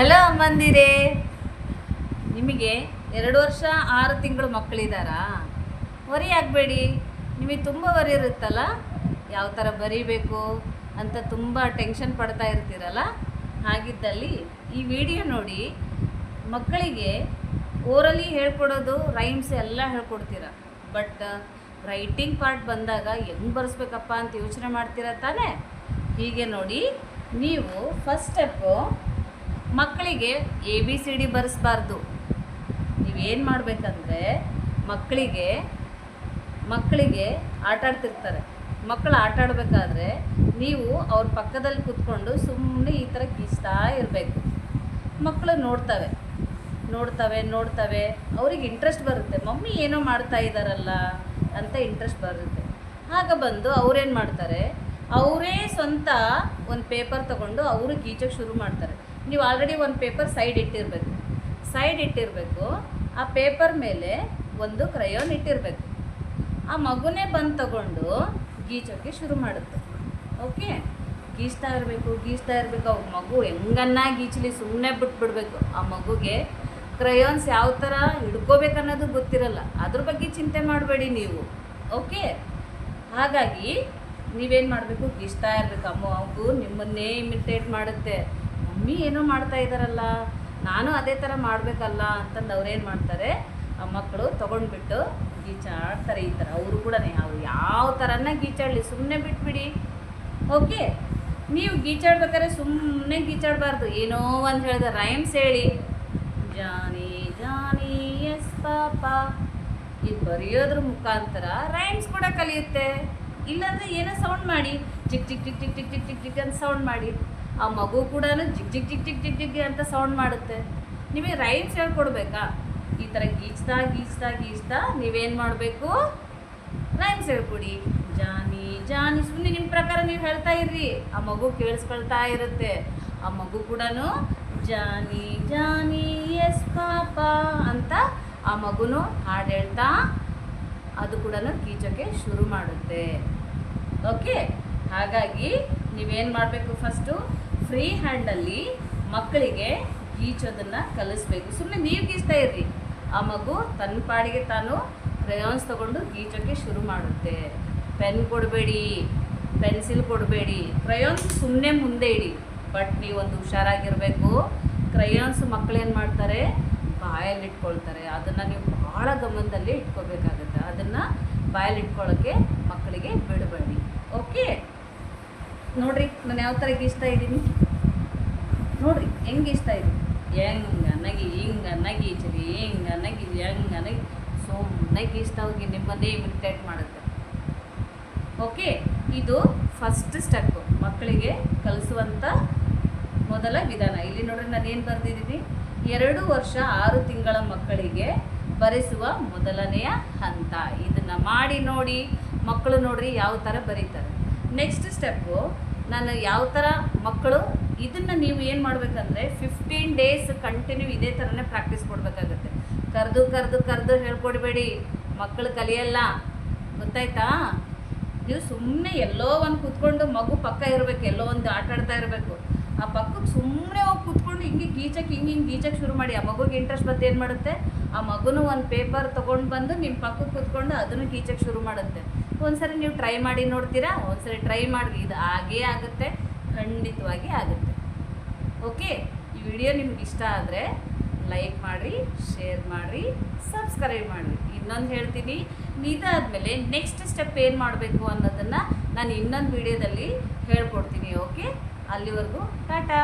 Hello ಅಮ್ಮಂದಿರೇ, ನಿಮಗೆ 2 ವರ್ಷ 6 ತಿಂಗಳು ಮಕ್ಕಳಿದ್ದಾರಾ? ವರಿ ಆಗಬೇಡಿ. ನಿಮಗೆ ತುಂಬ ವರಿ ಇರುತ್ತಲ್ಲ, ಯಾವ ಥರ ಬರೀಬೇಕು ಅಂತ ತುಂಬ ಟೆನ್ಷನ್ ಪಡ್ತಾ ಇರ್ತೀರಲ್ಲ. ಹಾಗಿದ್ದಲ್ಲಿ ಈ ವಿಡಿಯೋ ನೋಡಿ, ಮಕ್ಕಳಿಗೆ ಓರಲಿ ಹೇಳ್ಕೊಡೋದು, ರೈಮ್ಸ್ ಎಲ್ಲ ಹೇಳ್ಕೊಡ್ತೀರ. ಬಟ್ ರೈಟಿಂಗ್ ಪಾರ್ಟ್ ಬಂದಾಗ ಹೆಂಗೆ ಬರೆಸ್ಬೇಕಪ್ಪ ಅಂತ ಯೋಚನೆ ಮಾಡ್ತೀರ ತಾನೇ? ಹೀಗೆ ನೋಡಿ, ನೀವು ಫಸ್ಟ್ ಸ್ಟೆಪ್ಪು ಮಕ್ಕಳಿಗೆ ABCD ಬರೆಸ್ಬಾರ್ದು. ನೀವೇನು ಮಾಡಬೇಕಂದ್ರೆ, ಮಕ್ಕಳಿಗೆ ಆಟ ಆಡ್ತಿರ್ತಾರೆ. ಮಕ್ಕಳು ಆಟ ಆಡಬೇಕಾದ್ರೆ ನೀವು ಅವ್ರ ಪಕ್ಕದಲ್ಲಿ ಕೂತ್ಕೊಂಡು ಸುಮ್ಮನೆ ಈ ಥರ ಗೀಚ್ತಾ ಇರಬೇಕು. ಮಕ್ಕಳು ನೋಡ್ತವೆ, ಅವ್ರಿಗೆ ಇಂಟ್ರೆಸ್ಟ್ ಬರುತ್ತೆ. ಮಮ್ಮಿ ಏನೋ ಮಾಡ್ತಾ ಇದ್ದಾರಲ್ಲ ಅಂತ ಇಂಟ್ರೆಸ್ಟ್ ಬರುತ್ತೆ. ಆಗ ಬಂದು ಅವ್ರೇನು ಮಾಡ್ತಾರೆ, ಅವರೇ ಸ್ವಂತ ಒಂದು ಪೇಪರ್ ತೊಗೊಂಡು ಅವರು ಗೀಚೋಕ್ಕೆ ಶುರು ಮಾಡ್ತಾರೆ. ನೀವು ಆಲ್ರೆಡಿ ಒಂದು ಪೇಪರ್ ಸೈಡ್ ಇಟ್ಟಿರಬೇಕು. ಆ ಪೇಪರ್ ಮೇಲೆ ಒಂದು ಕ್ರಯೋನ್ ಇಟ್ಟಿರಬೇಕು. ಆ ಮಗುನೇ ಬಂದು ತಗೊಂಡು ಗೀಚೋಕ್ಕೆ ಶುರು ಮಾಡುತ್ತೆ. ಓಕೆ, ಗೀಚ್ತಾ ಇರಬೇಕು. ಅವ್ರ ಮಗು ಹೆಂಗನ್ನ ಗೀಚಲಿ, ಸುಮ್ಮನೆ ಬಿಟ್ಬಿಡ್ಬೇಕು. ಆ ಮಗುಗೆ ಕ್ರಯೋನ್ಸ್ ಯಾವ ಥರ ಹಿಡ್ಕೋಬೇಕನ್ನೋದು ಗೊತ್ತಿರಲ್ಲ. ಅದ್ರ ಬಗ್ಗೆ ಚಿಂತೆ ಮಾಡಬೇಡಿ ನೀವು. ಓಕೆ, ಹಾಗಾಗಿ ನೀವೇನು ಮಾಡಬೇಕು, ಗೀಚ್ತಾ ಇರಬೇಕು. ಆ ಮಗು ನಿಮ್ಮನ್ನೇ ಇಮಿಟೇಟ್ ಮಾಡುತ್ತೆ. ಮಮ್ಮಿ ಏನೋ ಮಾಡ್ತಾ ಇದ್ದಾರಲ್ಲ, ನಾನು ಅದೇ ಥರ ಮಾಡಬೇಕಲ್ಲ ಅಂತಂದು ಅವ್ರೇನು ಮಾಡ್ತಾರೆ, ಆ ಮಕ್ಕಳು ತೊಗೊಂಡ್ಬಿಟ್ಟು ಗೀಚಾಡ್ತಾರೆ. ಈ ಥರ ಅವರು ಕೂಡ ಅವ್ರು ಯಾವ ಥರನ ಗೀಚಾಡಲಿ, ಸುಮ್ಮನೆ ಬಿಟ್ಬಿಡಿ. ಓಕೆ, ನೀವು ಗೀಚಾಡ್ಬೇಕಾದ್ರೆ ಸುಮ್ಮನೆ ಗೀಚಾಡಬಾರ್ದು. ಏನೋ ಒಂದು ಹೇಳಿದೆ, ರೈಮ್ಸ್ ಹೇಳಿ. ಜಾನಿ ಜಾನಿ ಎಸ್ ಪಾಪ, ಇದು ಬರೆಯೋದ್ರ ಮುಖಾಂತರ ರೈಮ್ಸ್ ಕೂಡ ಕಲಿಯುತ್ತೆ. ಇಲ್ಲಾಂದರೆ ಏನೋ ಸೌಂಡ್ ಮಾಡಿ, ಚಿಕ್ ಚಿಕ್ ಚಿಕ್ ಚಿಕ್ ಚಿಕ್ ಚಿಕ್ ಚಿಕ್ ಚಿಕ್ ಅಂತ ಸೌಂಡ್ ಮಾಡಿ. ಆ ಮಗು ಕೂಡ ಜಿಗ್ ಜಿಗ್ ಜಿಗ್ ಜಿಗ್ ಜಿಗ್ ಜಿಗ್ ಅಂತ ಸೌಂಡ್ ಮಾಡುತ್ತೆ. ನಿಮಗೆ ರೈಮ್ಸ್ ಹೇಳ್ಕೊಡ್ಬೇಕಾ? ಈ ಥರ ಗೀಚ್ತಾ ನೀವೇನು ಮಾಡಬೇಕು, ರೈಮ್ಸ್ ಹೇಳ್ಕೊಡಿ. ಜಾನಿ ಜಾನಿ, ಸುಮ್ಮನೆ ನಿಮ್ಮ ಪ್ರಕಾರ ನೀವು ಹೇಳ್ತಾ ಇರ್ರಿ. ಆ ಮಗು ಕೇಳಿಸ್ಕೊಳ್ತಾ ಇರುತ್ತೆ. ಆ ಮಗು ಕೂಡ ಜಾನಿ ಜಾನಿ ಎಸ್ ಪಾಪ ಅಂತ ಆ ಮಗುನು ಹಾಡು ಹೇಳ್ತಾ ಅದು ಕೂಡ ಗೀಚೋಕ್ಕೆ ಶುರು ಮಾಡುತ್ತೆ. ಓಕೆ, ಹಾಗಾಗಿ ನೀವೇನು ಮಾಡಬೇಕು, ಫಸ್ಟು ಫ್ರೀ ಹ್ಯಾಂಡಲ್ಲಿ ಮಕ್ಕಳಿಗೆ ಗೀಚೋದನ್ನು ಕಲಿಸ್ಬೇಕು. ಸುಮ್ಮನೆ ನೀವು ಗೀಚ್ತಾ ಇರ್ರಿ. ಆ ಮಗು ತನ್ನ ಪಾಡಿಗೆ ತಾನು ಕ್ರಯಾನ್ಸ್ ತೊಗೊಂಡು ಗೀಚೋಕ್ಕೆ ಶುರು ಮಾಡುತ್ತೆ. ಪೆನ್ ಕೊಡಬೇಡಿ, ಪೆನ್ಸಿಲ್ ಕೊಡಬೇಡಿ. ಕ್ರಯಾನ್ಸ್ ಸುಮ್ಮನೆ ಮುಂದೆ ಇಡಿ. ಬಟ್ ನೀವೊಂದು ಹುಷಾರಾಗಿರಬೇಕು. ಕ್ರಯಾನ್ಸ್ ಮಕ್ಕಳೇನು ಮಾಡ್ತಾರೆ, ಬಾಯಲ್ಲಿ ಇಟ್ಕೊಳ್ತಾರೆ. ಅದನ್ನು ನೀವು ಭಾಳ ಗಮನದಲ್ಲಿ ಇಟ್ಕೋಬೇಕಾಗುತ್ತೆ. ಅದನ್ನು ಬಾಯಲ್ಲಿ ಇಟ್ಕೊಳ್ಳೋಕ್ಕೆ ಮಕ್ಕಳಿಗೆ ಬಿಡಬೇಡಿ. ಓಕೆ, ನೋಡಿರಿ ನಾನು ಯಾವ ಥರ ಗೀಚ್ತಾ ಇದ್ದೀನಿ. ನೋಡಿರಿ ಹೆಂಗೆ ಗೀಚ್ತಾ ಇದ್ದೀನಿ. ಹಿಂಗೆ ಸುಮ್ಮನೆ ಗೀಚ್ತಾ ಹೋಗಿ ನಿಮ್ಮನ್ನೇ ಇಮಿಟೇಟ್ ಮಾಡುತ್ತೆ. ಓಕೆ, ಇದು ಫಸ್ಟ್ ಸ್ಟೆಪ್ಪು, ಮಕ್ಕಳಿಗೆ ಕಲಿಸುವಂಥ ಮೊದಲ ವಿಧಾನ. ಇಲ್ಲಿ ನೋಡ್ರಿ ನಾನು ಏನು ಬರೆದಿದ್ದೀನಿ, 2 ವರ್ಷ 6 ತಿಂಗಳ ಮಕ್ಕಳಿಗೆ ಬರೆಸುವ ಮೊದಲನೆಯ ಹಂತ. ಇದನ್ನು ಮಾಡಿ ನೋಡಿ, ಮಕ್ಕಳು ನೋಡ್ರಿ ಯಾವ ಥರ ಬರೀತಾರೆ. ನೆಕ್ಸ್ಟ್ ಸ್ಟೆಪ್ಪು, ನಾನು ಯಾವ ಥರ ಮಕ್ಕಳು ಇದನ್ನು ನೀವು ಏನು ಮಾಡಬೇಕಂದ್ರೆ 15 ಡೇಸ್ ಕಂಟಿನ್ಯೂ ಇದೇ ಥರನೇ ಪ್ರಾಕ್ಟೀಸ್ ಕೊಡಬೇಕಾಗುತ್ತೆ. ಕರೆದು ಹೇಳ್ಕೊಡ್ಬೇಡಿ, ಮಕ್ಕಳು ಕಲಿಯಲ್ಲ. ಗೊತ್ತಾಯ್ತಾ? ನೀವು ಸುಮ್ಮನೆ ಎಲ್ಲೋ ಒಂದು ಕೂತ್ಕೊಂಡು ಮಗು ಪಕ್ಕ ಇರಬೇಕು, ಎಲ್ಲೋ ಒಂದು ಆಟ ಆಡ್ತಾ ಇರಬೇಕು. ಆ ಪಕ್ಕಕ್ಕೆ ಸುಮ್ಮನೆ ಹೋಗಿ ಕೂತ್ಕೊಂಡು ಹಿಂಗೆ ಗೀಚಕ್ಕೆ ಶುರು ಮಾಡಿ. ಆ ಮಗುಗೆ ಇಂಟ್ರೆಸ್ಟ್ ಬಂದು ಏನು ಮಾಡುತ್ತೆ, ಆ ಮಗುನು ಒಂದು ಪೇಪರ್ ತೊಗೊಂಡು ಬಂದು ನಿಮ್ಮ ಪಕ್ಕಕ್ಕೆ ಕೂತ್ಕೊಂಡು ಅದನ್ನು ಗೀಚಕ್ಕೆ ಶುರು ಮಾಡುತ್ತೆ. ಒಂದ್ಸರಿ ನೀವು ಟ್ರೈ ಮಾಡಿ ನೋಡ್ತೀರಾ? ಒಂದ್ಸರಿ ಟ್ರೈ ಮಾಡಿ, ಇದು ಆಗೇ ಆಗುತ್ತೆ, ಖಂಡಿತವಾಗಿ ಆಗುತ್ತೆ. ಓಕೆ, ಈ ವಿಡಿಯೋ ನಿಮ್ಗೆ ಇಷ್ಟ ಆದರೆ ಲೈಕ್ ಮಾಡಿರಿ, ಶೇರ್ ಮಾಡಿರಿ, ಸಬ್ಸ್ಕ್ರೈಬ್ ಮಾಡಿರಿ. ಇನ್ನೊಂದು ಹೇಳ್ತೀನಿ, ಇದಾದಮೇಲೆ ನೆಕ್ಸ್ಟ್ ಸ್ಟೆಪ್ ಏನು ಮಾಡಬೇಕು ಅನ್ನೋದನ್ನು ನಾನು ಇನ್ನೊಂದು ವಿಡಿಯೋದಲ್ಲಿ ಹೇಳ್ಕೊಡ್ತೀನಿ. ಓಕೆ, ಅಲ್ಲಿವರೆಗೂ ಟಾಟಾ.